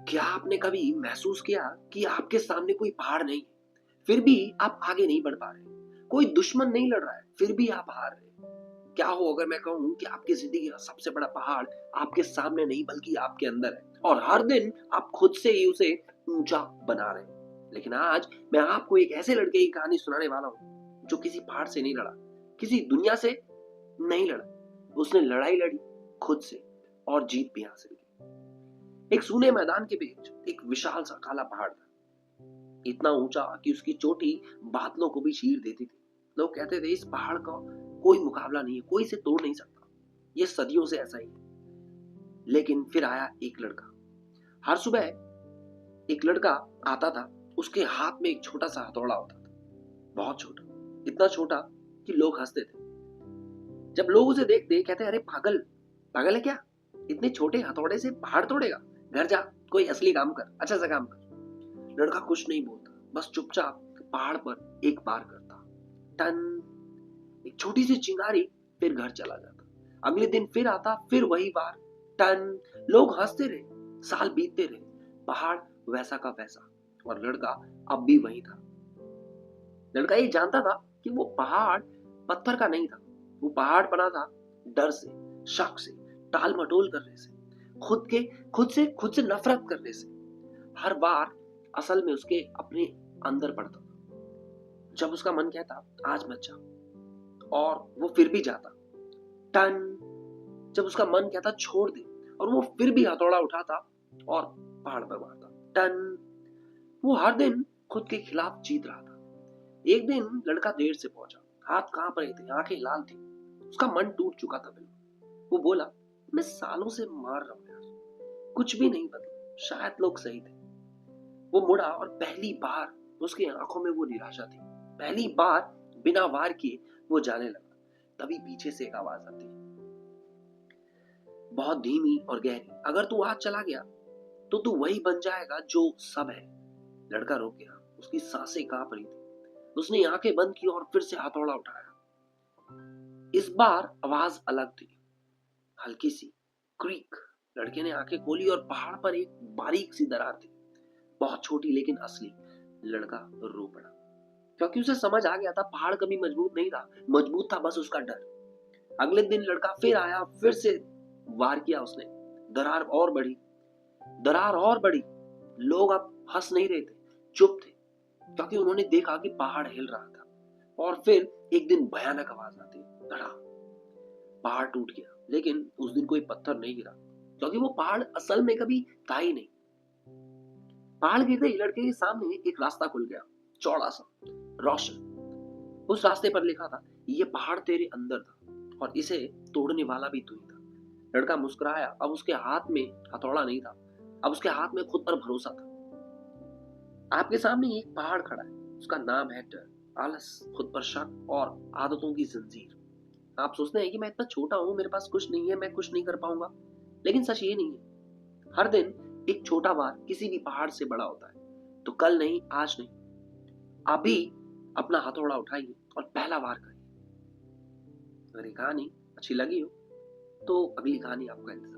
क्या आपने कभी महसूस किया कि आपके सामने कोई पहाड़ नहीं है, फिर भी आप आगे नहीं बढ़ पा रहे? कोई दुश्मन नहीं लड़ रहा है, फिर भी आप हार रहे? क्या हो अगर मैं कहूँ कि आपकी ज़िंदगी का सबसे बड़ा पहाड़ आपके सामने नहीं बल्कि आपके अंदर है और हर दिन आप खुद से ही उसे ऊँचा बना रहे हैं। लेकिन आज मैं आपको एक ऐसे लड़के की कहानी सुनाने वाला हूँ, जो किसी पहाड़ से नहीं लड़ा, किसी दुनिया से नहीं लड़ा। उसने लड़ाई लड़ी खुद से और जीत भी हासिल की। एक सूने मैदान के बीच एक विशाल सा काला पहाड़ था, इतना ऊंचा कि उसकी चोटी बादलों को भी चीर देती थी। लोग कहते थे इस पहाड़ का कोई मुकाबला नहीं है, कोई इसे तोड़ नहीं सकता, ये सदियों से ऐसा ही है। लेकिन फिर आया एक लड़का। हर सुबह एक लड़का आता था, उसके हाथ में एक छोटा सा हथौड़ा होता था, बहुत छोटा, इतना छोटा कि लोग हंसते थे। जब लोग उसे देखते कहते अरे पागल, पागल है क्या, इतने छोटे हथौड़े से पहाड़ तोड़ेगा, घर जा, कोई असली काम कर, अच्छा सा काम कर। लड़का कुछ नहीं बोलता, बस चुपचाप पहाड़ पर एक बार करता, टन, एक छोटी सी चिंगारी, फिर घर चला जाता। अगले दिन फिर आता, फिर वही बार, टन। लोग हंसते रहे, साल बीतते रहे, पहाड़ वैसा का वैसा, और लड़का अब भी वही था। लड़का ये जानता था कि वो पहाड़ पत्थर का नहीं था, वो पहाड़ बना था डर से, शक से, टाल मटोल करने से, खुद से नफरत करने से। हर बार असल में उसके अपने अंदर पड़ता था। जब उसका मन कहता आज मत जा, और वो फिर भी जाता, टन। जब उसका मन कहता छोड़ दे, और वो फिर भी हथौड़ा उठाता और पहाड़ पर मारता, टन। वो हर दिन खुद के खिलाफ जीत रहा था। एक दिन लड़का देर से पहुंचा, हाथ कांप रहे थे, आंखें लाल थी, उसका मन टूट चुका था बिल्कुल। वो बोला मैं सालों से मार रहा हूं यार, कुछ भी नहीं बदला, शायद लोग सही थे। वो मुड़ा और पहली बार उसकी आंखों में वो निराशा थी। पहली बार बिना वार किए वो जाने लगा। तभी पीछे से एक आवाज आती है, बहुत धीमी और गहरी, अगर तू आज चला गया तो तू वही बन जाएगा जो सब है। लड़का रुक गया, उसकी सांसें कांप रही थी। उसने आंखें बंद की और फिर से हथौड़ा उठाया। इस बार आवाज अलग थी, हल्की सी, क्रीक। लड़के ने आंखें खोली और पहाड़ पर एक बारीक सी दरार थी, बहुत छोटी लेकिन असली। लड़का रो पड़ा, क्योंकि उसे समझ आ गया था पहाड़ कभी मजबूत नहीं था, मजबूत था बस उसका डर। अगले दिन लड़का फिर आया, फिर से वार किया उसने। दरार और बढ़ी, दरार और बढ़ी। लोग अब हंस नहीं रहे थे, चुप थे, क्योंकि उन्होंने देखा कि पहाड़ हिल रहा था। और फिर एक दिन भयानक आवाज आती, धड़ा। पहाड़ टूट गया, लेकिन उस दिन कोई पत्थर नहीं गिरा, क्योंकि वो पहाड़ असल में कभी था ही नहीं। पहाड़ गिरते ही लड़के के सामने एक रास्ता खुल गया, चौड़ा सा, रोशन। उस रास्ते पर लिखा था ये पहाड़ तेरे अंदर था और इसे तोड़ने वाला भी तू ही था। लड़का मुस्कुराया, अब उसके हाथ में हथौड़ा नहीं था, अब उसके हाथ में खुद पर भरोसा था। आपके सामने एक पहाड़ खड़ा है, उसका नाम है डर, आलस, खुद पर शक और आदतों की जंजीर। आप सोचते हैं कि मैं इतना छोटा हूं, मेरे पास कुछ नहीं है, मैं कुछ नहीं कर पाऊंगा। लेकिन सच ये नहीं है, हर दिन एक छोटा वार किसी भी पहाड़ से बड़ा होता है। तो कल नहीं, आज नहीं, अभी अपना हथौड़ा उठाइए और पहला वार करिए। अगर ये कहानी अच्छी लगी हो तो अगली कहानी आपका इंतजार